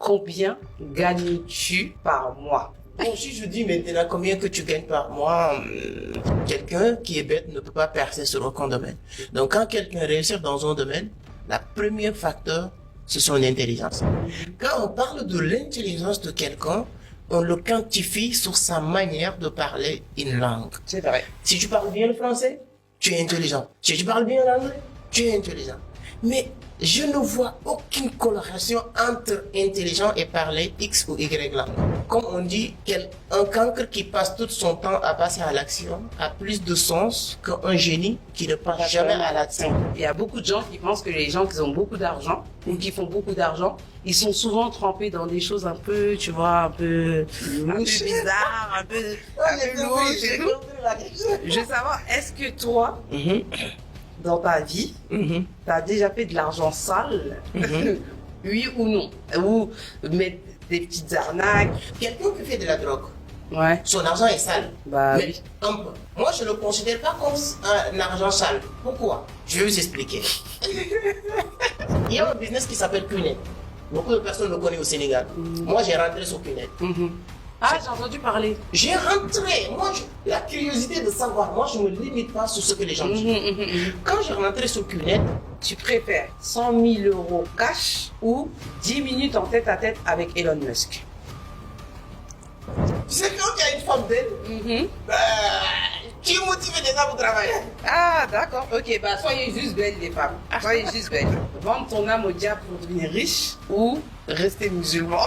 Combien gagnes-tu par mois? Bon, si je dis maintenant combien que tu gagnes par mois, quelqu'un qui est bête ne peut pas percer sur aucun domaine. Donc quand quelqu'un réussit dans un domaine, la première facteur, c'est son intelligence. Quand on parle de l'intelligence de quelqu'un, on le quantifie sur sa manière de parler une langue. C'est vrai. Si tu parles bien le français, tu es intelligent. Si tu parles bien l'anglais, tu es intelligent. Mais je ne vois aucune corrélation entre intelligent et parler X ou Y langue. Comme on dit, un cancre qui passe tout son temps à passer à l'action a plus de sens qu'un génie qui ne passe jamais à l'action. Il y a beaucoup de gens qui pensent que les gens qui ont beaucoup d'argent ou qui font beaucoup d'argent, ils sont souvent trempés dans des choses un peu, tu vois, un peu bizarres, un peu louches et tout. Je veux savoir, est-ce que toi, dans ta vie, tu as déjà fait de l'argent sale? Oui ou non? Ou mettre des petites arnaques? Quelqu'un qui fait de la drogue, Ouais. son argent est sale. Bah Mais oui. un peu. Moi, je ne le considère pas comme un argent sale. Pourquoi? Je vais vous expliquer. Il y a un business qui s'appelle Qnet. Beaucoup de personnes le connaissent au Sénégal. Moi, j'ai rentré sur Qnet. Ah, j'ai entendu parler. J'ai rentré. Moi, la curiosité de savoir. Moi, je ne me limite pas sur ce que les gens disent. Quand j'ai rentré sur Qnet, Tu préfères 100 000 euros cash ou 10 minutes en tête à tête avec Elon Musk? tu sais, quand il y a une femme belle, tu es motivé déjà pour travailler. Ah, d'accord. Ok, bah soyez juste belles les femmes. Soyez juste belles. Vendre ton âme au diable pour devenir riche ou rester musulman.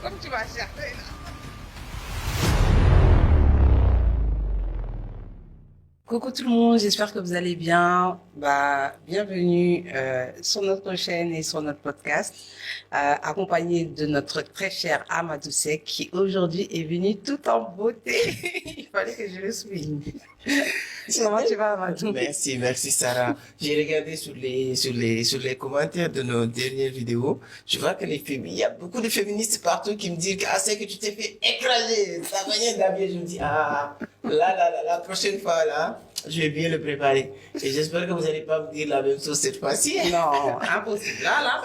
Comme tu vas chercher là. Coucou tout le monde, j'espère que vous allez bien. Bienvenue sur notre chaîne et sur notre podcast, accompagné de notre très cher Amadou Seck qui aujourd'hui est venu tout en beauté. Il fallait que je le souligne. Comment tu vas, Amadou? Merci Sarah. J'ai regardé sur les commentaires de nos dernières vidéos. Je vois que il y a beaucoup de féministes partout qui me disent que c'est que tu t'es fait écraser. Ta manière d'habiller, je me dis la prochaine fois là, je vais bien le préparer. Et j'espère que vous n'allez pas me dire la même chose cette fois-ci. Non, impossible. Là,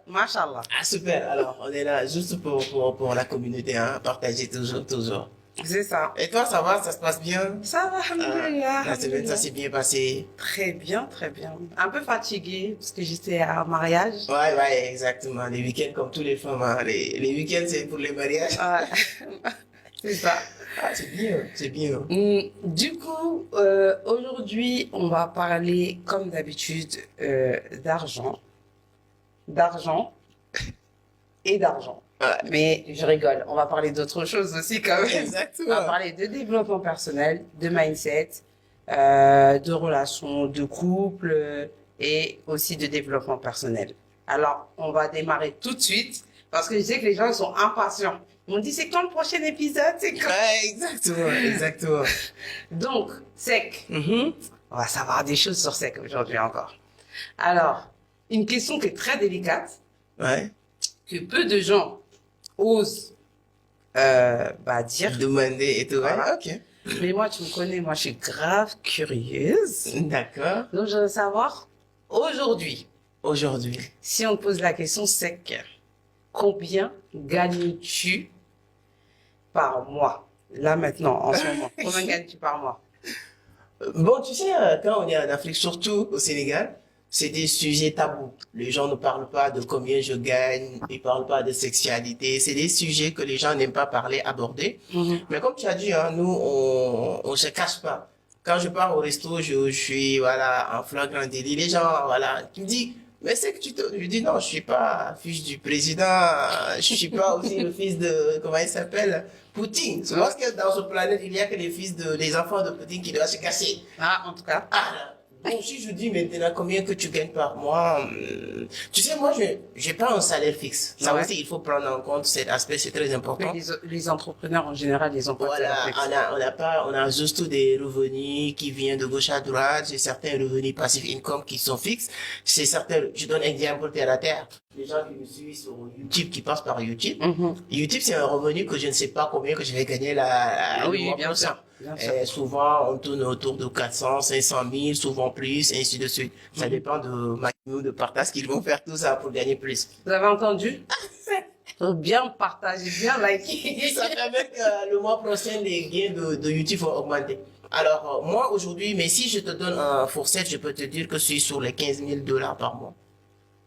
machallah. Ah super. Alors on est là juste pour la communauté, hein, partager toujours. C'est ça. Et toi, ça va, ça se passe bien? Ça va, alhamdoulilah. La semaine, ça s'est bien passé? Très bien, très bien. Un peu fatiguée parce que j'étais à un mariage. Ouais, exactement. Les week-ends, comme tous les femmes, hein. Les week-ends, c'est pour les mariages. Ouais. C'est ça. Ah, c'est bien. Du coup, aujourd'hui, on va parler, comme d'habitude, d'argent et d'argent. Ouais. Mais je rigole, on va parler d'autre chose aussi quand même. Exactement. On va parler de développement personnel, de mindset, de relations de couple et aussi de développement personnel. Alors, on va démarrer tout de suite parce que je sais que les gens sont impatients. Ils m'ont dit, c'est quand le prochain épisode? C'est quand? Ouais, exactement. Donc, Seck, on va savoir des choses sur Seck aujourd'hui encore. Alors, une question qui est très délicate, Ouais. que peu de gens osent dire. Demander et tout. Voilà. Ouais, ok. Mais moi, tu me connais, moi, je suis grave curieuse. D'accord. Donc, je veux savoir, aujourd'hui, si on te pose la question Seck, combien gagnes-tu par mois? Là, maintenant, en ce moment. Combien gagnes-tu par mois? Bon, tu sais, quand on est en Afrique, surtout au Sénégal, c'est des sujets tabous. Les gens ne parlent pas de combien je gagne, ils parlent pas de sexualité. C'est des sujets que les gens n'aiment pas parler, aborder. Mais comme tu as dit, hein, nous, on se cache pas. Quand je pars au resto, je suis, en flagrant délit. Les gens, qui me disent, mais c'est que je dis non, je suis pas fils du président, je suis pas aussi le fils de, comment il s'appelle, Poutine. C'est parce que dans ce planète, il y a que les enfants de Poutine qui doivent se cacher. Ah, en tout cas. Bon, si je dis maintenant combien que tu gagnes par mois, tu sais, moi, j'ai pas un salaire fixe. Ça Ouais. aussi, il faut prendre en compte cet aspect, c'est très important. Mais les entrepreneurs, en général, ils ont pas de salaire fixe. On a juste des revenus qui viennent de gauche à droite, j'ai certains revenus passifs income qui sont fixes, c'est certains, je donne un exemple terre à terre. Les gens qui me suivent sur YouTube, qui passent par YouTube. YouTube, c'est un revenu que je ne sais pas combien que je vais gagner Oui, le mois bien prochain. sûr. Bien sûr. Et souvent, on tourne autour de 400, 500 000, souvent plus, et ainsi de suite. Ça dépend de Maximo, de partage qu'ils vont faire tout ça pour gagner plus. Vous avez entendu? Faut bien partager, bien liker. Ça permet que le mois prochain, les gains de YouTube vont augmenter. Alors, moi, aujourd'hui, mais si je te donne un fourchette, je peux te dire que je suis sur les 15 000 $ par mois.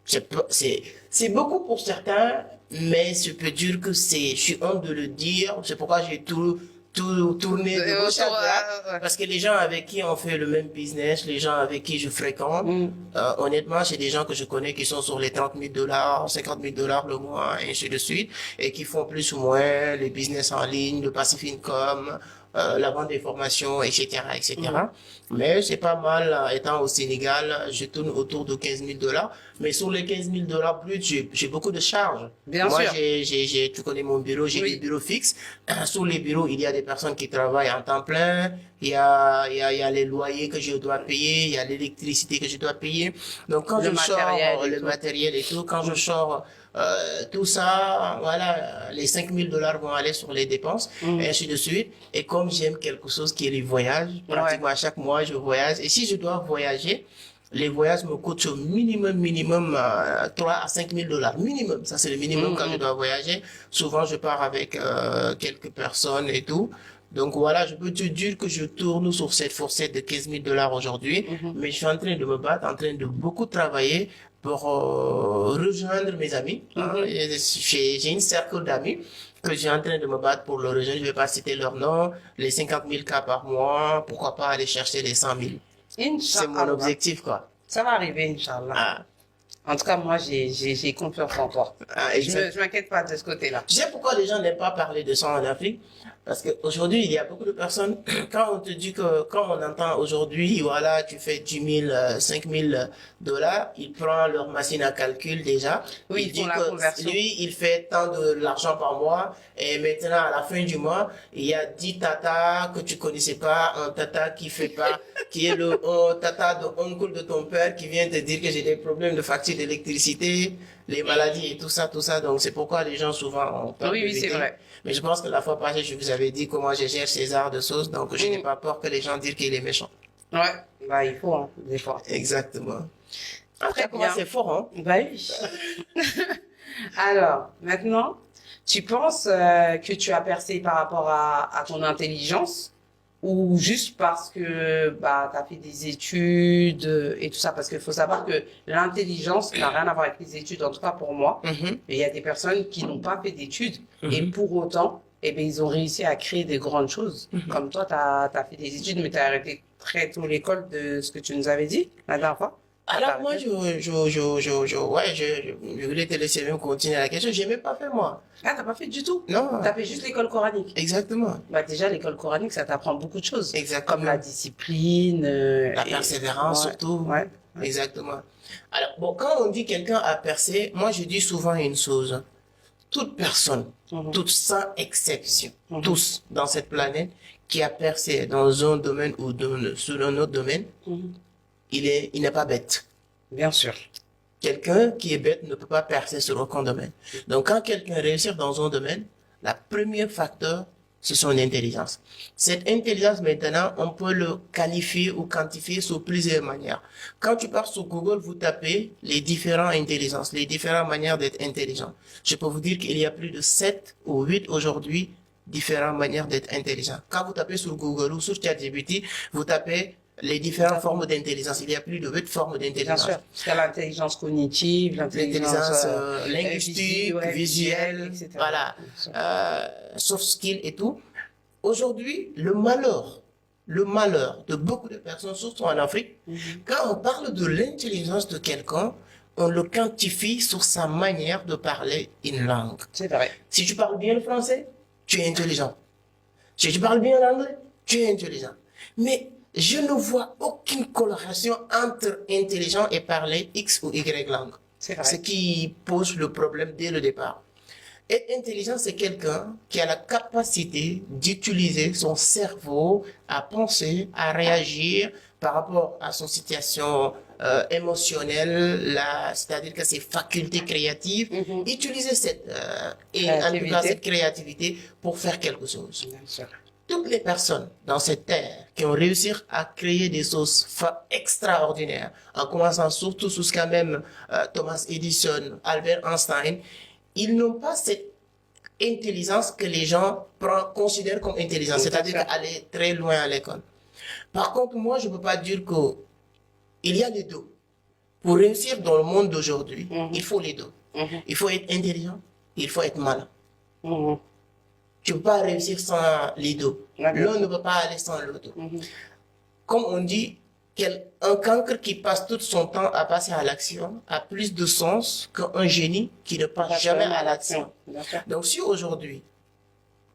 C'est beaucoup pour certains, mais je peux dire que je suis honte de le dire. C'est pourquoi j'ai tout tourné de gauche à droite. Parce que les gens avec qui on fait le même business, les gens avec qui je fréquente, honnêtement, c'est des gens que je connais qui sont sur les 30 000 $, 50 000 $ le mois, et ainsi de suite, et qui font plus ou moins les business en ligne, le passive income, la vente des formations, etc., etc. Mais c'est pas mal, étant au Sénégal, je tourne autour de 15 000 $. Mais sur les 15 000 $ plus, j'ai beaucoup de charges. Bien Moi, sûr. tu connais mon bureau, j'ai Oui. des bureaux fixes. Sur les bureaux, il y a des personnes qui travaillent en temps plein. Il y a les loyers que je dois payer. Il y a l'électricité que je dois payer. Donc, quand Le je sors matériel et le tout. matériel et tout, quand je sors tout ça, voilà, les 5 000 $ vont aller sur les dépenses, et ainsi de suite. Et comme j'aime quelque chose qui est les voyages, pratiquement à chaque mois, je voyage. Et si je dois voyager, les voyages me coûtent au minimum 3 à 5 000 $ minimum. Ça, c'est le minimum quand je dois voyager. Souvent, je pars avec quelques personnes et tout. Donc voilà, je peux te dire que je tourne sur cette fourchette de 15 000 $ aujourd'hui, mais je suis en train de me battre, en train de beaucoup travailler pour rejoindre mes amis. Et j'ai une cercle d'amis que j'ai en train de me battre pour le rejoindre. Je vais pas citer leur nom, les 50 000 cas par mois, pourquoi pas aller chercher les 100 000. C'est mon Inch'Allah. objectif, quoi. Ça va arriver, Inch'Allah. Ah, En tout cas, moi, j'ai confiance en toi. exact. Je m'inquiète pas de ce côté-là. Tu sais pourquoi les gens n'aiment pas parler de ça en Afrique? Parce qu'aujourd'hui, il y a beaucoup de personnes, quand on te dit quand on entend aujourd'hui, voilà, tu fais 10 000, 5 000 $, il prend leur machine à calcul déjà. Oui, Il ils dit font la que conversion. lui, il fait tant de l'argent par mois, et maintenant, à la fin du mois, il y a 10 tatas que tu connaissais pas, un tata qui fait pas, qui est le tata de oncle de ton père qui vient te dire que j'ai des problèmes de facture d'électricité, les maladies et tout ça. Donc, c'est pourquoi les gens souvent ont peur Oui, de oui, c'est l'été. vrai. Mais je pense que la fois passée, je vous avais dit comment je gère César de sauce, donc je n'ai pas peur que les gens disent qu'il est méchant. Ouais, bah, il faut, hein, des fois. Exactement. Après, Très comment bien. c'est fort, hein? Bah oui. Alors, maintenant, tu penses que tu as percé par rapport à ton intelligence ou juste parce que bah, tu as fait des études et tout ça? Parce qu'il faut savoir que l'intelligence n'a rien à voir avec les études, en tout cas pour moi. Il y a des personnes qui n'ont pas fait d'études et pour autant, eh ben, ils ont réussi à créer des grandes choses. Comme toi, tu as fait des études, mais tu as arrêté très tôt l'école de ce que tu nous avais dit la dernière fois. Alors, moi, je voulais te laisser même continuer la question. J'ai même pas fait, moi. Ah, t'as pas fait du tout? Non. T'as fait juste l'école coranique. Exactement. Bah, déjà, l'école coranique, ça t'apprend beaucoup de choses. Exactement. Comme la discipline. La persévérance, ouais, surtout. Ouais. Exactement. Alors, bon, quand on dit quelqu'un a percé, moi, je dis souvent une chose. Toute personne, toute sans exception, tous dans cette planète qui a percé dans un domaine ou sur un autre domaine, il n'est pas bête. Bien sûr. Quelqu'un qui est bête ne peut pas percer sur aucun domaine. Donc, quand quelqu'un réussit dans un domaine, la première facteur, c'est son intelligence. Cette intelligence, maintenant, on peut le qualifier ou quantifier sous plusieurs manières. Quand tu pars sur Google, vous tapez les différentes intelligences, les différentes manières d'être intelligent. Je peux vous dire qu'il y a plus de 7 ou 8 aujourd'hui différentes manières d'être intelligent. Quand vous tapez sur Google ou sur ChatGPT, vous tapez les différentes formes d'intelligence. Il y a plus de 8 formes Bien d'intelligence. sûr. Parce qu'il y a l'intelligence cognitive, L'intelligence linguistique, visuelle, etc. voilà, soft skill et tout. Aujourd'hui, le malheur de beaucoup de personnes, surtout en Afrique, quand on parle de l'intelligence de quelqu'un, on le quantifie sur sa manière de parler une langue. C'est vrai. Si tu parles bien le français, tu es intelligent. Si tu parles bien l'anglais, tu es intelligent. Mais je ne vois aucune corrélation entre intelligent et parler X ou Y langue. C'est vrai. Ce qui pose le problème dès le départ. Être intelligent, c'est quelqu'un qui a la capacité d'utiliser son cerveau à penser, à réagir par rapport à son situation émotionnelle, c'est-à-dire que ses facultés créatives, utiliser cette créativité pour faire quelque chose. Bien sûr. toutes les personnes dans cette terre qui ont réussi à créer des choses extraordinaires, en commençant surtout jusqu'à même Thomas Edison, Albert Einstein, ils n'ont pas cette intelligence que les gens considèrent comme intelligence, c'est-à-dire aller très loin à l'école. Par contre, moi, je ne peux pas dire que il y a les deux. Pour réussir dans le monde d'aujourd'hui, il faut les deux. Il faut être intelligent, il faut être malin. Tu ne peux pas réussir sans les deux. L'un ne peut pas aller sans l'autre. Comme on dit, un cancre qui passe tout son temps à passer à l'action a plus de sens qu'un génie qui ne passe jamais à l'action. Donc si aujourd'hui,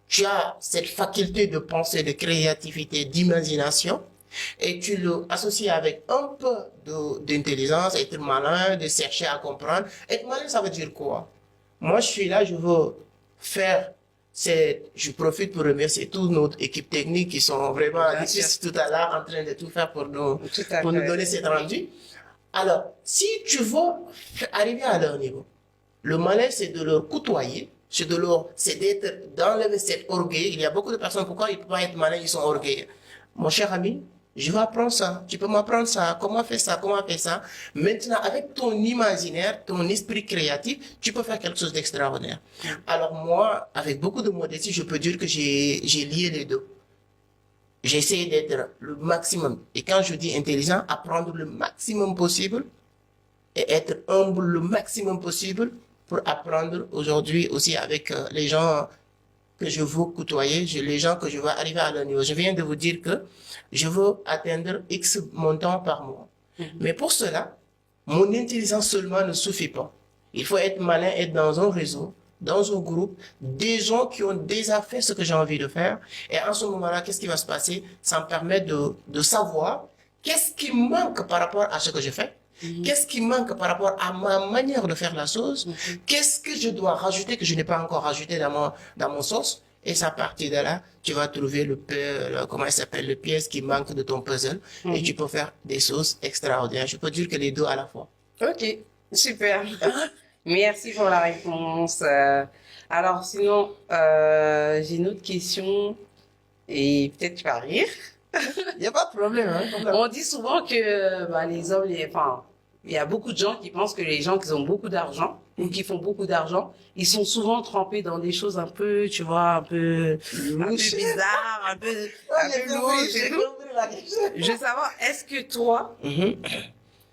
tu as cette faculté de pensée, de créativité, d'imagination, et tu le associes avec un peu d'intelligence, être malin, de chercher à comprendre. Être malin, ça veut dire quoi? Moi, je suis là, je veux faire je profite pour remercier toute notre équipe technique qui sont vraiment tout à l'heure en train de tout faire pour nous donner cette rendu. Alors, si tu veux arriver à leur niveau, le malin, c'est de leur côtoyer, c'est d'être dans cet orgueil. Il y a beaucoup de personnes, pourquoi ils ne peuvent pas être malins, ils sont orgueilleux. Mon cher ami, je vais apprendre ça, tu peux m'apprendre ça, comment faire ça, comment faire ça. Maintenant, avec ton imaginaire, ton esprit créatif, tu peux faire quelque chose d'extraordinaire. Alors moi, avec beaucoup de modestie, je peux dire que j'ai lié les deux. J'ai essayé d'être le maximum. Et quand je dis intelligent, apprendre le maximum possible et être humble le maximum possible pour apprendre aujourd'hui aussi avec les gens que je veux côtoyer, les gens que je veux arriver à leur niveau. Je viens de vous dire que je veux atteindre X montant par mois. Mais pour cela, mon intelligence seulement ne suffit pas. Il faut être malin, être dans un réseau, dans un groupe, des gens qui ont déjà fait ce que j'ai envie de faire. Et en ce moment-là, qu'est-ce qui va se passer? Ça me permet de savoir qu'est-ce qui manque par rapport à ce que je fais. Qu'est-ce qui manque par rapport à ma manière de faire la chose? Qu'est-ce que je dois rajouter que je n'ai pas encore rajouté dans mon sauce? Et c'est à partir de là, tu vas trouver le pièce qui manque de ton puzzle et tu peux faire des choses extraordinaires. Je peux dire que les deux à la fois. Ok, super. Merci pour la réponse. Alors sinon, j'ai une autre question et peut-être tu vas rire. Il n'y a pas de problème. On dit souvent que les hommes, il y a beaucoup de gens qui pensent que les gens qui ont beaucoup d'argent ou qui font beaucoup d'argent, ils sont souvent trempés dans des choses un peu, tu vois, un peu bizarres, un peu louches et tout. Je veux savoir, est-ce que toi,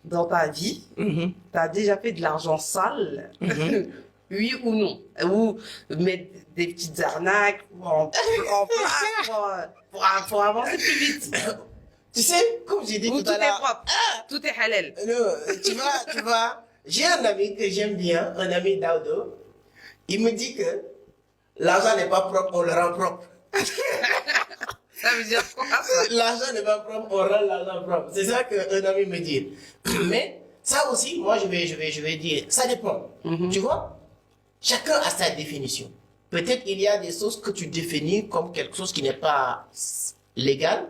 dans ta vie, tu as déjà fait de l'argent sale? Oui ou non? Ou mettre des petites arnaques en place pour avancer plus vite? Tu sais, comme j'ai dit tout à l'heure... Tout est propre, tout est halal. Tu vois, j'ai un ami que j'aime bien, un ami Daudo. Il me dit que l'argent n'est pas propre, on le rend propre. Ça veut dire quoi, ça? L'argent n'est pas propre, on rend l'argent propre. C'est ça qu'un ami me dit. Mais ça aussi, moi, je vais dire, ça dépend. Tu vois, chacun a sa définition. Peut-être il y a des choses que tu définis comme quelque chose qui n'est pas légal,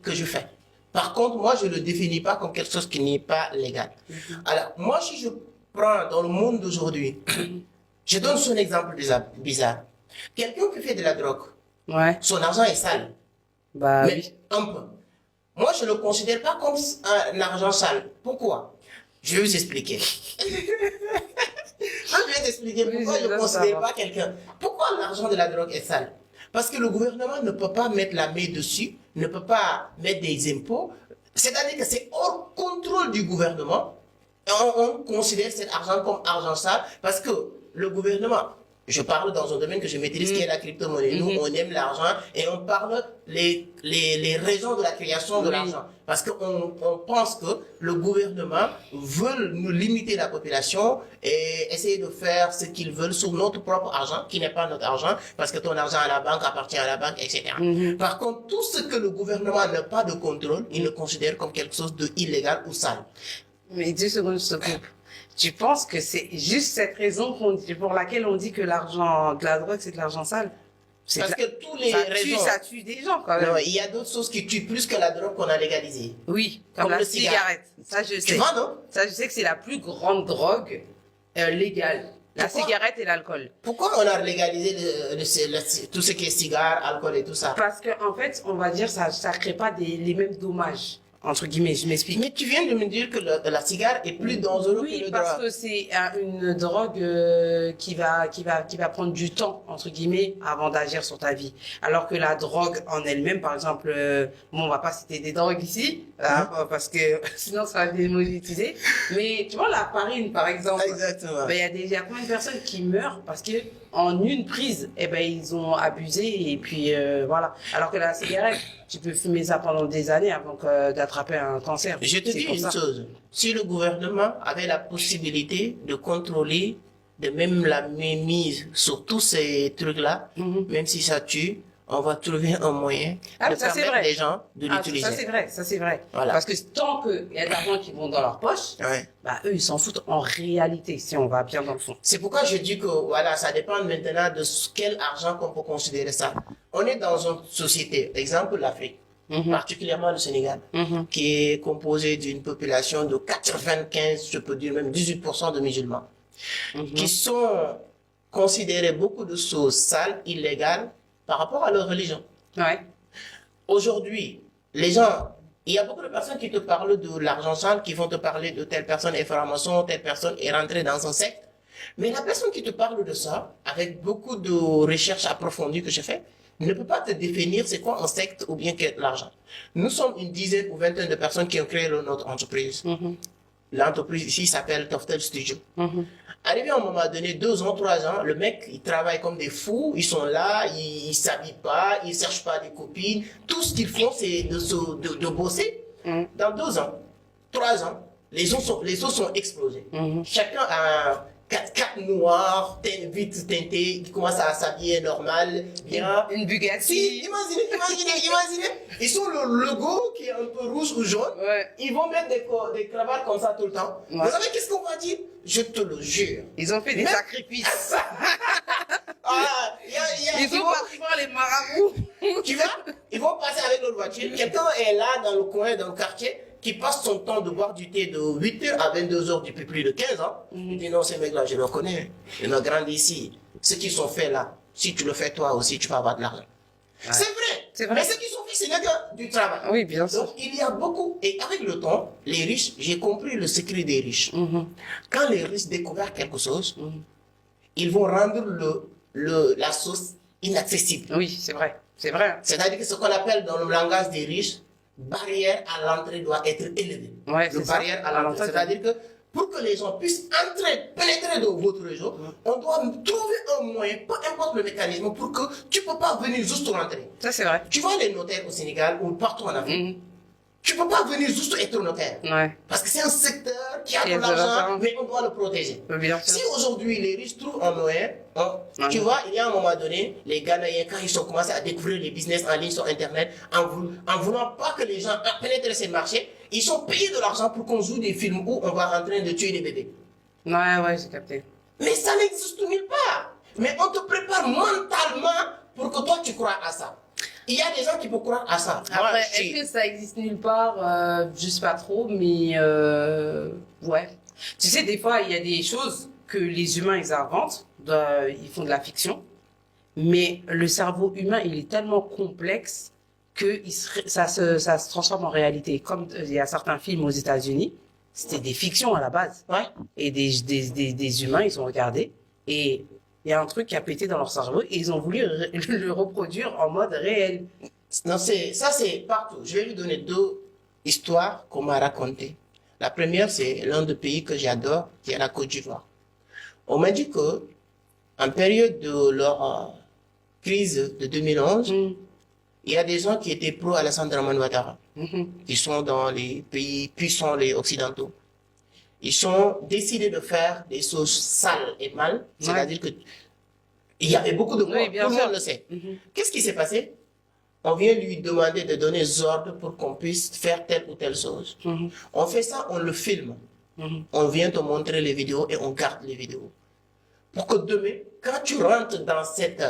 que je fais. Par contre, moi, je ne le définis pas comme quelque chose qui n'est pas légal. Alors, moi, si je prends dans le monde d'aujourd'hui, je donne son exemple bizarre. Quelqu'un qui fait de la drogue, son argent est sale. Mais oui. Un peu. Moi, je ne le considère pas comme un argent sale. Pourquoi? Je vais vous expliquer. Je vais t'expliquer pourquoi je ne considère pas quelqu'un. Pourquoi l'argent de la drogue est sale? Parce que le gouvernement ne peut pas mettre la main dessus, ne peut pas mettre des impôts. C'est-à-dire que c'est hors contrôle du gouvernement. Et on considère cet argent comme argent sale parce que le gouvernement, je parle dans un domaine que je maîtrise qui est la crypto-monnaie. Nous, on aime l'argent et on parle les raisons de la création de l'argent. Parce qu'on pense que le gouvernement veut nous limiter la population et essayer de faire ce qu'ils veulent sur notre propre argent, qui n'est pas notre argent, parce que ton argent à la banque appartient à la banque, etc. Par contre, tout ce que le gouvernement n'a pas de contrôle, il le considère comme quelque chose d'illégal ou sale. Mais 2 secondes, je te coupe. Tu penses que c'est juste cette raison pour laquelle on dit que l'argent de la drogue, c'est de l'argent sale? Parce que tous les raisons... Ça tue des gens, quand même. Non, il y a d'autres choses qui tuent plus que la drogue qu'on a légalisée. Oui, comme la cigarette. Ça, je sais. Tu vois, non? Ça, je sais que c'est la plus grande drogue légale. La cigarette et l'alcool. Pourquoi on a légalisé tout ce qui est cigare, alcool et tout ça? Parce que en fait, on va dire ça crée pas les mêmes dommages. Entre guillemets, je m'explique. Mais tu viens de me dire que la cigare est plus dangereuse que le drogue. Oui, parce que c'est une drogue qui va prendre du temps, entre guillemets, avant d'agir sur ta vie. Alors que la drogue en elle-même, par exemple, bon, on va pas citer des drogues ici, parce que sinon ça va démonétiser. Mais tu vois, la farine, par exemple. Exactement. Ben, il y a combien de personnes qui meurent parce que en une prise, eh ben, ils ont abusé et puis voilà. Alors que la cigarette, tu peux fumer ça pendant des années avant d'attraper un cancer. Je te dis une chose. Si le gouvernement avait la possibilité de contrôler, de même la mise sur tous ces trucs-là, même si ça tue, on va trouver un moyen de permettre les gens de l'utiliser. Ça c'est vrai. Voilà. Parce que tant qu'il y a de l'argent qui vont dans leur poche, bah, eux, ils s'en foutent en réalité, si on va bien dans le fond. C'est pourquoi je dis que, voilà, ça dépend maintenant de quel argent qu'on peut considérer ça. On est dans une société, exemple l'Afrique, particulièrement le Sénégal, qui est composé d'une population de 95, je peux dire même 18% de musulmans, qui sont considérés beaucoup de choses sales, illégales, par rapport à leur religion. Ouais. Aujourd'hui, les gens, il y a beaucoup de personnes qui te parlent de l'argent sale, qui vont te parler de telle personne est franc-maçon, telle personne est rentrée dans un secte. Mais la personne qui te parle de ça, avec beaucoup de recherches approfondies que j'ai fait, ne peut pas te définir c'est quoi un secte ou bien qu'est l'argent. Nous sommes une dizaine ou vingtaine de personnes qui ont créé notre entreprise. L'entreprise ici s'appelle Toftel Studio. Arrivé à un moment donné, 2 ans, 3 ans, le mec, il travaille comme des fous, ils sont là, ils s'habillent pas, ils cherchent pas des copines. Tout ce qu'ils font, c'est de bosser. Dans 2 ans, 3 ans, les autres sont explosés. Chacun a 4x4 noirs, vite teintés, qui commencent à s'habiller normal, bien. Une Bugatti. Si, imaginez. Ils sont le logo qui est un peu rouge ou jaune. Ils vont mettre des cravates comme ça tout le temps. Vous savez qu'est-ce qu'on va dire? Je te le jure. Ils ont fait des sacrifices. Ils ont parti voir les marabouts. Tu vois? Ils vont passer avec leur voiture. Quelqu'un est là dans le coin, dans le quartier, qui passe son temps de boire du thé de 8h à 22h depuis plus de 15 ans. Il dit non, ces mecs-là, je les connais. Ils ont grandi ici. Ce qu'ils sont faits là, si tu le fais toi aussi, tu vas avoir de l'argent. C'est vrai. Mais ce qu'ils ont fait, c'est du travail. Oui, bien sûr. Donc, il y a beaucoup. Et avec le temps, les riches, j'ai compris le secret des riches. Quand les riches découvrent quelque chose, ils vont rendre la sauce inaccessible. Oui, c'est vrai. C'est vrai. C'est-à-dire que ce qu'on appelle dans le langage des riches, barrière à l'entrée doit être élevée. Le barrière à l'entrée. C'est-à-dire que pour que les gens puissent pénétrer dans votre réseau, on doit trouver un moyen, peu importe le mécanisme, pour que tu ne peux pas venir juste rentrer. Ça, c'est vrai. Tu vois les notaires au Sénégal ou partout en Afrique, tu ne peux pas venir juste être notaire. Parce que c'est un secteur qui a de l'argent, mais on doit le protéger. Si aujourd'hui les riches trouvent un moyen, tu vois, il y a un moment donné, les Ghanéens, quand ils ont commencé à découvrir les business en ligne sur Internet, en voulant pas que les gens pénètrent ces marchés, ils sont payés de l'argent pour qu'on joue des films où on va en train de tuer des bébés. Ouais, j'ai capté. Mais ça n'existe nulle part. Mais on te prépare mentalement pour que toi tu crois à ça. Il y a des gens qui peuvent croire à ça. Après, est-ce que ça existe nulle part? Je sais pas trop, mais ouais. Tu sais, des fois, il y a des choses que les humains, ils inventent, ils font de la fiction, mais le cerveau humain, il est tellement complexe que ça se transforme en réalité. Comme il y a certains films aux États-Unis, c'était des fictions à la base. Et des humains, ils ont regardé, et il y a un truc qui a pété dans leur cerveau et ils ont voulu le reproduire en mode réel. Non, ça c'est partout. Je vais lui donner 2 histoires qu'on m'a racontées. La première, c'est l'un des pays que j'adore, qui est la Côte d'Ivoire. On m'a dit que, en période de leur crise de 2011, il y a des gens qui étaient pro Alassane Dramane Ouattara, qui sont dans les pays puissants, les occidentaux. Ils ont décidé de faire des choses sales et mal, c'est-à-dire que il y avait beaucoup de morts, tout le monde le sait. Qu'est-ce qui s'est passé? On vient lui demander de donner des ordres pour qu'on puisse faire telle ou telle chose. On fait ça, on le filme. On vient te montrer les vidéos et on garde les vidéos. Pour que demain, quand tu rentres dans cette,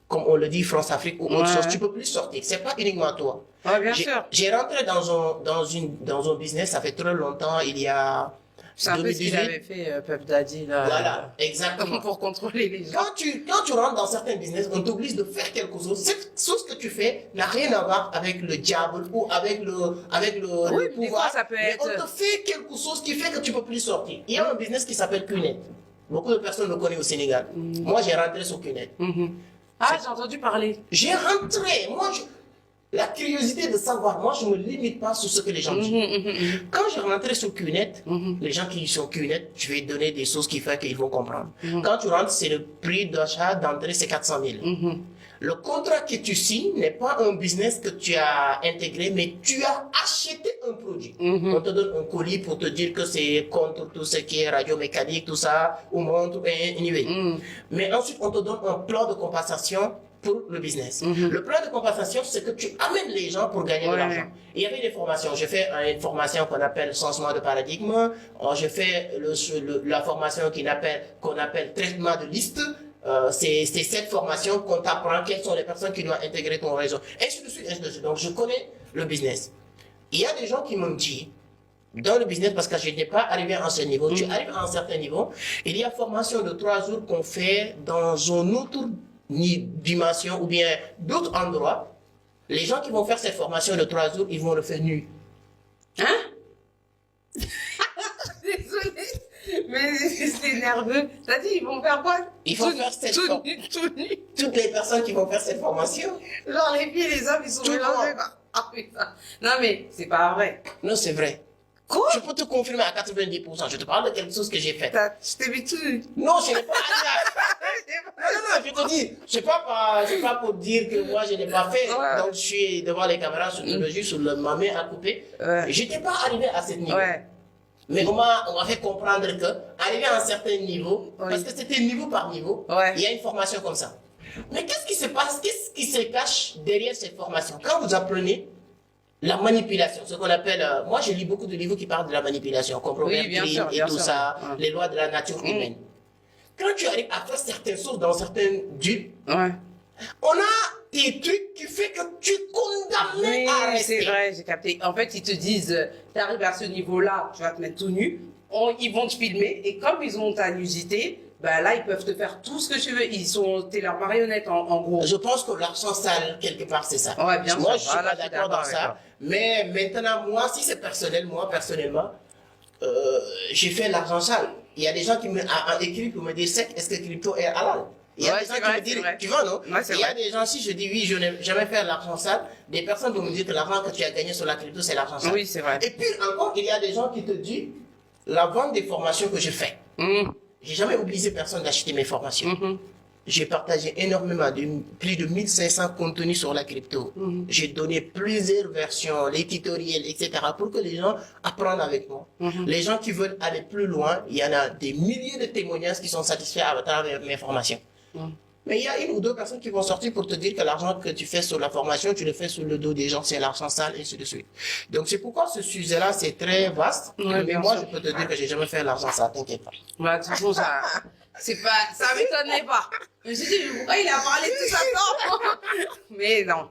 comme on le dit, France-Afrique ou autre chose, tu peux plus sortir. C'est pas uniquement toi. Bien sûr. J'ai rentré dans un business, ça fait très longtemps, il y a C'est un peu ce qu'il 2018. avait fait, Puff Daddy, là. Voilà, exactement. Pour contrôler les gens. Quand tu rentres dans certains business, on t'oblige de faire quelque chose. Cette chose que tu fais n'a rien à voir avec le diable ou avec Oui, le des fois, pouvoir. ça peut Mais être- on te fait quelque chose qui fait que tu peux plus sortir. Il y a un business qui s'appelle QNet. Beaucoup de personnes le connaissent au Sénégal. Moi, j'ai rentré sur QNet. Mhm. Ah, j'ai entendu parler. J'ai rentré. La curiosité de savoir, moi, je ne me limite pas sur ce que les gens disent. Quand j'ai rentré sur QNet, les gens qui sont QNet, je vais donner des choses qui font qu'ils vont comprendre. Quand tu rentres, c'est le prix d'achat d'entrée, c'est 400 000. Le contrat que tu signes n'est pas un business que tu as intégré, mais tu as acheté un produit. On te donne un colis pour te dire que c'est contre tout ce qui est radiomécanique, tout ça, ou montre, anyway. Mais ensuite, on te donne un plan de compensation pour le business. Le plan de compensation, c'est que tu amènes les gens pour gagner de l'argent. Il y avait des formations. J'ai fait une formation qu'on appelle changement de paradigme. J'ai fait la formation qu'on appelle traitement de liste. C'est cette formation qu'on t'apprend quelles sont les personnes qui doivent intégrer ton réseau. Ainsi de suite, ainsi de suite. Donc, je connais le business. Il y a des gens qui m'ont dit, dans le business, parce que je n'étais pas arrivé à ce niveau, tu arrives à un certain niveau, il y a formation de 3 jours qu'on fait dans une autre dimension ou bien d'autres endroits. Les gens qui vont faire cette formation de 3 jours, ils vont le faire nu. Hein? Désolée, mais c'est nerveux. T'as dit, ils vont faire quoi? Ils vont faire cette tout formation. nu, tout nu. Toutes les personnes qui vont faire cette formation. Genre, les filles et les hommes, ils sont Tout le mélangés, monde. quoi. Ah, putain. Non, mais c'est pas vrai. Non, c'est vrai. Quoi? Je peux te confirmer à 90%. Je te parle de quelque chose que j'ai fait. Je t'ai vu tout nu. Non, je n'ai pas non, je te dis, c'est pas pour dire que moi je n'ai pas fait. Ouais. Donc je suis devant les caméras sur le jus, sur ma main à couper. Ouais. J'étais pas arrivé à ce niveau. Ouais. Mais on m'a fait comprendre que, arrivé à un certain niveau, Oui. parce que c'était niveau par niveau, Ouais. il y a une formation comme ça. Mais qu'est-ce qui se passe? Qu'est-ce qui se cache derrière cette formation? Quand vous apprenez la manipulation, ce qu'on appelle, moi je lis beaucoup de livres qui parlent de la manipulation, comme Robert bien Greene sûr, et bien tout sûr. ça, Ouais. les lois de la nature humaine. Quand tu arrives à faire certaines choses dans certains dupes, Ouais. on a des trucs qui fait que tu es condamné Oui, à rester. c'est vrai, j'ai capté. En fait, ils te disent, t'arrives à ce niveau-là, tu vas te mettre tout nu. Ils vont te filmer et comme ils ont ta nudité, bah là, ils peuvent te faire tout ce que tu veux. T'es leur marionnette en gros. Je pense que l'argent sale, quelque part, c'est ça. Ouais, bien moi, sûr. je suis Voilà, pas je suis d'accord dans d'accord avec ça. toi. Mais maintenant, moi, si c'est personnel, moi, personnellement, j'ai fait l'argent sale. Il y a des gens qui m'ont écrit pour me dire, est-ce que crypto est halal? Il y a Ouais, des gens c'est qui vrai, me disent, c'est vrai. tu vois, non? Ouais, c'est Il y a vrai. des gens, si je dis oui, je n'ai jamais fait l'argent sale, des personnes vont me dire que l'argent que tu as gagné sur la crypto, c'est l'argent sale. Oui, c'est vrai. Et puis encore, il y a des gens qui te disent, la vente des formations que je fais. J'ai jamais obligé personne d'acheter mes formations. J'ai partagé énormément, plus de 1500 contenus sur la crypto. J'ai donné plusieurs versions, les tutoriels, etc. pour que les gens apprennent avec moi. Les gens qui veulent aller plus loin, il y en a des milliers de témoignages qui sont satisfaits à travers mes formations. Mais il y a une ou deux personnes qui vont sortir pour te dire que l'argent que tu fais sur la formation, tu le fais sur le dos des gens, c'est l'argent sale, et ainsi de suite. Donc c'est pourquoi ce sujet-là, c'est très vaste. Ouais, mais bien moi, sûr. je peux te dire que j'ai jamais fait l'argent sale, t'inquiète pas. Bah, de toute façon, ça m'étonnait pas. Je me suis dit, pourquoi il a parlé tout ça temps? Mais non.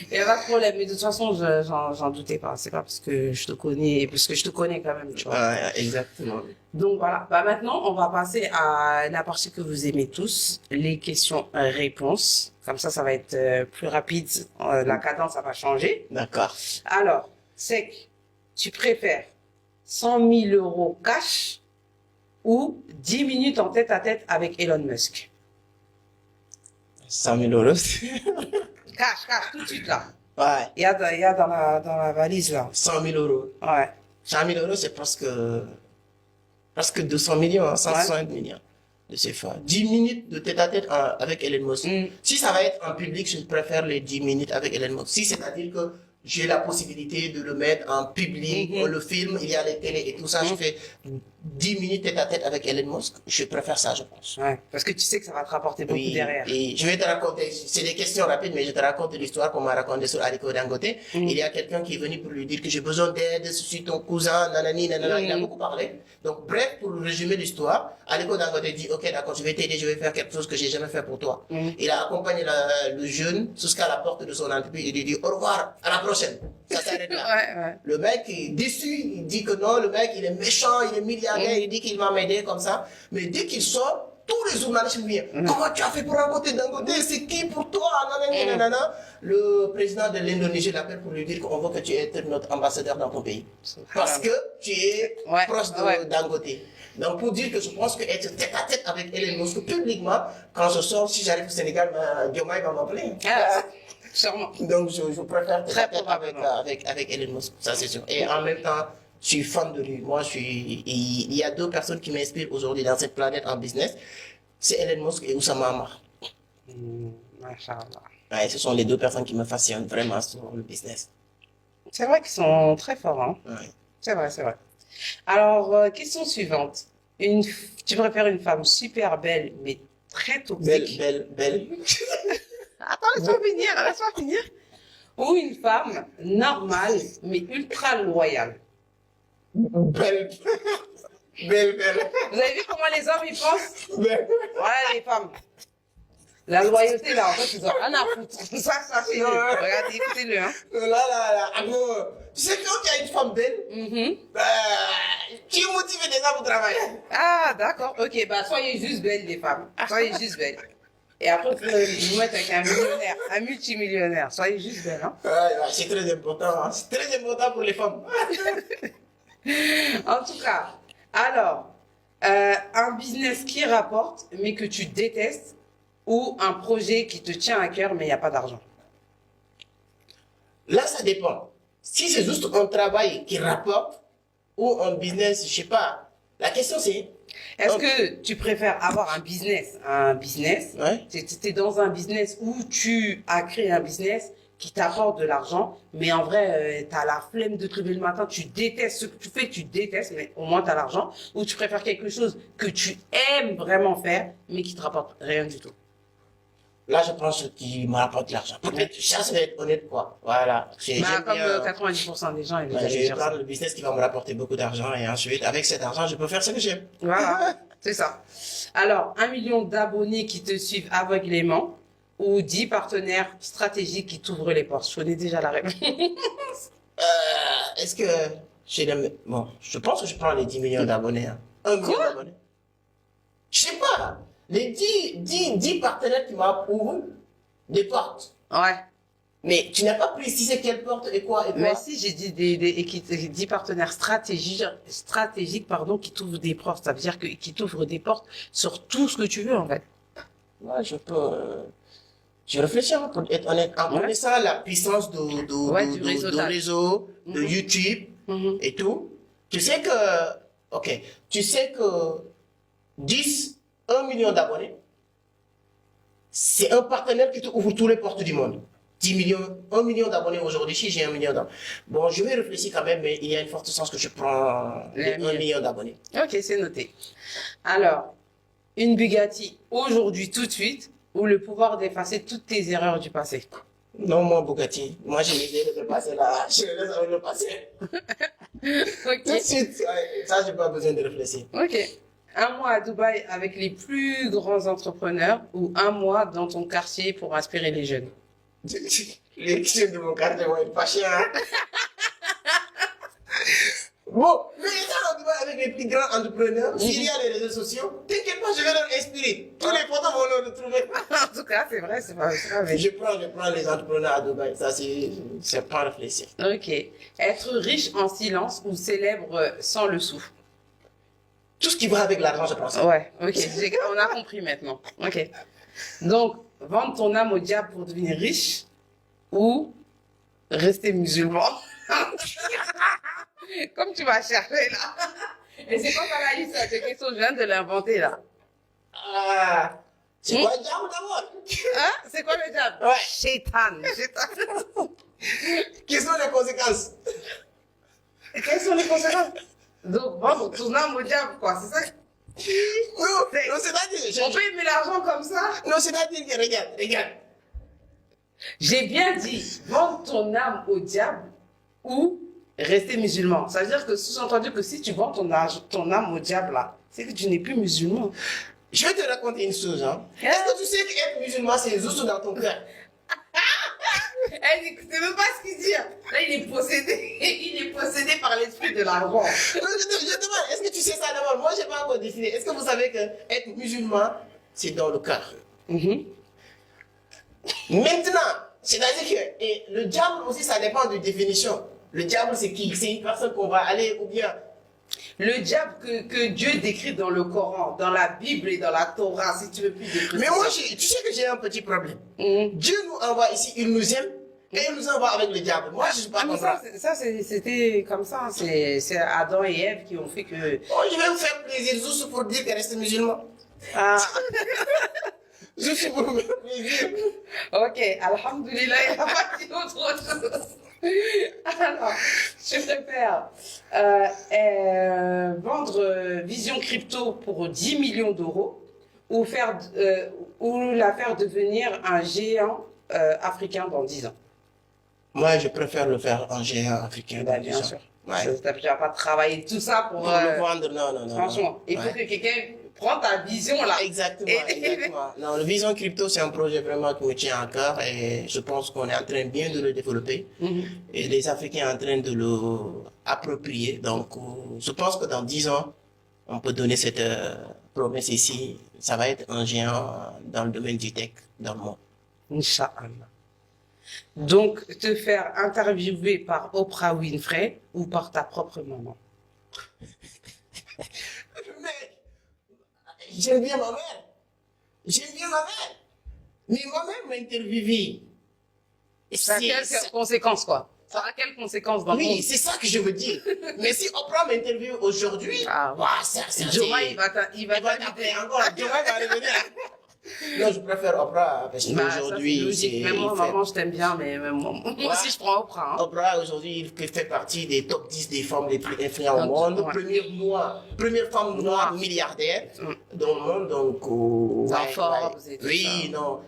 Il n'y a pas de problème. Mais de toute façon, j'en doutais pas. C'est pas parce que je te connais, parce que je te connais quand même, tu vois. Ouais, exactement. Donc voilà. Bah maintenant, on va passer à la partie que vous aimez tous, les questions-réponses. Comme ça va être plus rapide. La cadence, ça va changer. D'accord. Alors, Sec, tu préfères 100 000 euros cash ou 10 minutes en tête-à-tête avec Elon Musk? 100 000 euros. Cash, tout de suite là. Ouais. Il y a dans la valise là. 100 000 euros. Ouais. 100 000 euros, c'est presque 200 millions, hein, 160 millions de CFA. 10 minutes de tête-à-tête avec Elon Musk. Si ça va être en public, je préfère les 10 minutes avec Elon Musk. Si c'est-à-dire que j'ai la possibilité de le mettre en public, on le filme, il y a les télés et tout ça, je fais 10 minutes tête-à-tête avec Elon Musk, je préfère ça, je pense. Ouais. Parce que tu sais que ça va te rapporter beaucoup Oui, derrière. et je vais te raconter, c'est des questions rapides, mais je te raconte l'histoire qu'on m'a racontée sur Aliko Dangote. Il y a quelqu'un qui est venu pour lui dire que j'ai besoin d'aide, je suis ton cousin, nanani, nanana, il a beaucoup parlé. Donc, bref, pour résumer l'histoire, Aliko Dangote dit, ok, d'accord, je vais t'aider, je vais faire quelque chose que j'ai jamais fait pour toi. Il a accompagné le jeune jusqu'à la porte de son entreprise et lui dit, au revoir, à la prochaine. Ça s'arrête là. Ouais. Le mec est déçu, il dit que non, le mec, il est méchant, il est milliardaire. un gars, il dit qu'il va m'aider comme ça. Mais dès qu'il sort, tous les journalistes me disent, comment tu as fait pour rencontrer Dangote? C'est qui pour toi? Nanana. Le président de l'Indonésie l'appelle pour lui dire qu'on veut que tu aies notre ambassadeur dans ton pays. Parce que tu es proche de Dangote. Donc, pour dire que je pense qu'être tête à tête avec Elon Musk publiquement, quand je sors, si j'arrive au Sénégal, Diomaye va m'appeler. Sûrement. Donc, je préfère très avec Elon Musk, ça c'est sûr. Et en même temps, je suis fan de lui. Moi, il y a deux personnes qui m'inspirent aujourd'hui dans cette planète en business. C'est Elon Musk et Oussama Ammar. Machallah. Ouais, ce sont les deux personnes qui me fascinent vraiment sur le business. C'est vrai qu'ils sont très forts, hein. Ouais. C'est vrai, c'est vrai. Alors, question suivante. Tu préfères une femme super belle, mais très toxique. Belle. Attends, laisse-moi finir. Ou une femme normale, mais ultra loyale. Belle. Vous avez vu comment les hommes, ils pensent? Belle. Voilà les femmes. La loyauté, là, en fait, ils ont rien à foutre. Ça fait mieux. Regardez, écoutez-le, hein. Là, tu sais, quand tu as une femme belle, tu es motivé déjà pour travailler. Ah, d'accord. Ok, bah, soyez juste belles, les femmes. Soyez juste belles. Et après, vous pouvez vous mettre avec un millionnaire, un multimillionnaire. Soyez juste belles, hein. C'est très important, hein. C'est très important pour les femmes. En tout cas, alors, un business qui rapporte, mais que tu détestes, ou un projet qui te tient à cœur, mais il n'y a pas d'argent? Là, ça dépend. Si c'est juste un travail qui rapporte, ou un business, je sais pas. La question c'est... Est-ce que tu préfères avoir un business? Ouais. Tu es dans un business où tu as créé un business qui t'apporte de l'argent, mais en vrai, tu as la flemme de te lever le matin, tu détestes ce que tu fais, tu détestes, mais au moins tu as l'argent. Ou tu préfères quelque chose que tu aimes vraiment faire, mais qui te rapporte rien du tout? Là, je prends ce qui me rapporte de l'argent. Peut-être, ça va être honnête, quoi. Voilà. Comme 90% des gens, ils je vais prendre le business qui va me rapporter beaucoup d'argent et ensuite, avec cet argent, je peux faire ce que j'aime. Voilà, c'est ça. Alors, 1 million d'abonnés qui te suivent aveuglément ou 10 partenaires stratégiques qui t'ouvrent les portes? Je connais déjà la réponse. Est-ce que bon, je pense que je prends les 10 millions d'abonnés. Hein. 1 million d'abonnés. Je sais pas. Les 10 partenaires qui m'ouvrent des portes. Ouais. Mais tu n'as pas précisé quelle porte et quoi. Mais si, j'ai dit 10 partenaires stratégiques, pardon, qui t'ouvrent des portes. Ça veut dire qui t'ouvrent des portes sur tout ce que tu veux, en fait. Ouais, je peux... Je réfléchis, hein, pour être honnête. En connaissant la puissance du réseau, de YouTube et tout, tu sais que 1 million d'abonnés, c'est un partenaire qui te ouvre toutes les portes du monde. 1 million d'abonnés aujourd'hui, si j'ai 1 million d'abonnés. Bon, je vais réfléchir quand même, mais il y a une forte chance que je prends 1 million d'abonnés. Ok, c'est noté. Alors, une Bugatti aujourd'hui, tout de suite, ou le pouvoir d'effacer toutes tes erreurs du passé? Non, moi, Bugatti. Moi, j'ai l'idée de le passer là. Je le laisse avec le passé. Ok. Tout de suite. Ça, j'ai pas besoin de réfléchir. Ok. 1 mois à Dubaï avec les plus grands entrepreneurs ou 1 mois dans ton quartier pour inspirer les jeunes? Les jeunes de mon quartier vont être pas chers. Hein? Bon, mais ça, Dubaï avec les plus grands entrepreneurs, s'il y a les réseaux sociaux, t'inquiète pas, je vais leur inspirer. Tous les photos vont leur retrouver. En tout cas, c'est vrai, c'est pas vrai. Je prends les entrepreneurs à Dubaï. Ça, c'est pas réfléchir. Ok. Être riche en silence ou célèbre sans le sou? Tout ce qui va avec l'argent, je pense. Ouais, ok. On a compris maintenant. Ok. Donc, vendre ton âme au diable pour devenir riche ou rester musulman? Comme tu vas chercher là. Et c'est quoi ta liste de questions? Je viens de l'inventer là. Ah, c'est quoi le diable d'abord? Hein? C'est quoi le diable? Ouais. Shaitan. Quelles sont les conséquences? Quelles sont les conséquences? Donc, vendre ton âme au diable, quoi, c'est ça? Non, c'est-à-dire... On peut aimer l'argent comme ça? Non, c'est-à-dire que, regarde. J'ai bien dit, vendre ton âme au diable ou rester musulman. Ça veut dire que, sous-entendu que si tu vends ton âme au diable, là, c'est que tu n'es plus musulman. Je vais te raconter une chose, hein. Est-ce que tu sais qu'être musulman, c'est juste dans ton cœur? C'est même pas ce qu'il dit. Là, il est possédé. Il est possédé par l'esprit de l'argent. Je demande, est-ce que tu sais ça d'abord? Moi, je n'ai pas encore décidé. Est-ce que vous savez que être musulman, c'est dans le cœur? Maintenant, c'est-à-dire que et le diable aussi, ça dépend de définition. Le diable, c'est qui? C'est une personne qu'on va aller ou bien. Le diable que Dieu décrit dans le Coran, dans la Bible et dans la Torah, si tu veux plus décrire. Mais moi, tu sais que j'ai un petit problème. Dieu nous envoie ici, il nous aime, et il nous envoie avec le diable. Moi, je ne suis pas comme ça. C'était comme ça. C'est Adam et Ève qui ont fait que... Oh, je vais vous faire plaisir juste pour dire qu'elle reste musulman. Ah. Je suis pour vous faire plaisir. Ok, alhamdoulilah, il n'a pas dit autre chose. Alors, je préfère vendre Vision Crypto pour 10 millions d'euros ou la faire devenir un géant africain dans 10 ans. Moi, je préfère le faire en géant africain. Bah, bien sûr. Ouais. Tu n'as pas travaillé tout ça pour le vendre, non. Franchement, il faut que quelqu'un prenne ta vision là. Exactement. Non, le Vision Crypto, c'est un projet vraiment qui me tient à cœur et je pense qu'on est en train bien de le développer. Et les Africains sont en train de le approprier. Donc, je pense que dans 10 ans, on peut donner cette promesse ici. Ça va être un géant dans le domaine du tech dans le monde. Inch'Allah. Donc, te faire interviewer par Oprah Winfrey ou par ta propre maman? Mais, j'aime bien ma mère. Mais moi-même m'interviewer. Ça a quelles conséquences, quoi? Ça a quelles conséquences dans le monde? Oui, c'est ça que je veux dire. Mais si Oprah m'interviewe aujourd'hui, Joël, il va t'appeler encore. Joël va revenir. Non, je préfère Oprah parce qu'aujourd'hui, c'est... Même moi, maman, je t'aime bien, mais même moi aussi, je prends Oprah. Hein. Oprah, aujourd'hui, il fait partie des top 10 des femmes les plus influentes au monde. Première femme noire milliardaire dans le monde. Donc, dans Forbes et tout ça. Oui, non.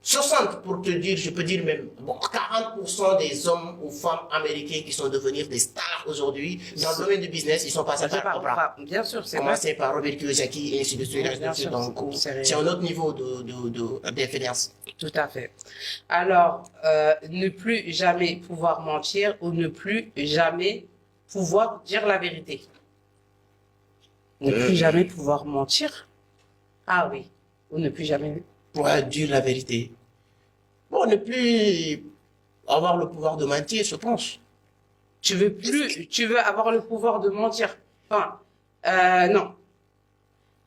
60 pour te dire, je peux dire même, 40% des hommes ou femmes américains qui sont devenus des stars aujourd'hui dans le domaine du business, ils sont passés par Oprah. Bien sûr, c'est commencé par Robert Kiyosaki et ainsi de suite. Donc, c'est un autre niveau d'influence. Tout à fait. Alors, ne plus jamais pouvoir mentir ou ne plus jamais pouvoir dire la vérité. Ne plus jamais pouvoir mentir. Ah oui. Ou ne plus jamais pouvoir dire la vérité. Bon, ne plus avoir le pouvoir de mentir, je pense. Tu veux avoir le pouvoir de mentir. Enfin, non.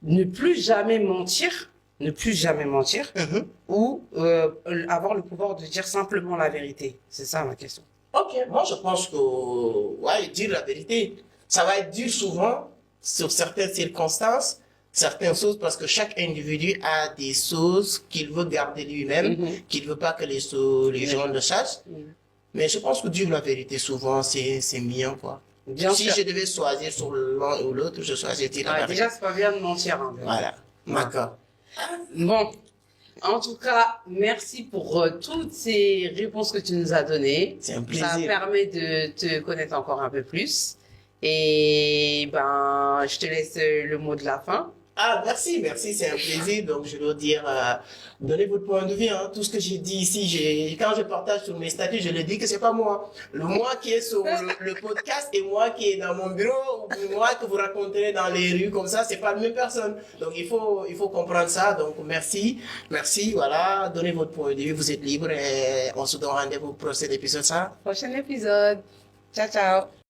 Ne plus jamais mentir ou avoir le pouvoir de dire simplement la vérité. C'est ça ma question. Ok, moi je pense que, ouais, dire la vérité, ça va être dur souvent sur certaines circonstances, certaines choses, parce que chaque individu a des choses qu'il veut garder lui-même, qu'il veut pas que les gens le sachent. Mais je pense que dire la vérité, souvent, c'est mieux, quoi. Si je devais choisir sur l'un ou l'autre, je choisirais dire la vérité. Déjà, c'est pas bien de mentir. Hein, voilà, d'accord. Bon, en tout cas, merci pour toutes ces réponses que tu nous as données. C'est un plaisir. Ça permet de te connaître encore un peu plus. Et ben, je te laisse le mot de la fin. Ah, merci, c'est un plaisir. Donc, je dois dire, donnez votre point de vue, hein. Tout ce que j'ai dit ici, quand je partage sur mes statuts, je le dis que c'est pas moi. Le moi qui est sur le podcast et moi qui est dans mon bureau, ou moi que vous rencontrez dans les rues comme ça, c'est pas la même personne. Donc, il faut comprendre ça. Donc, merci, voilà. Donnez votre point de vue, vous êtes libre et on se donne rendez-vous pour le prochain épisode, ça. Prochain épisode. Ciao, ciao.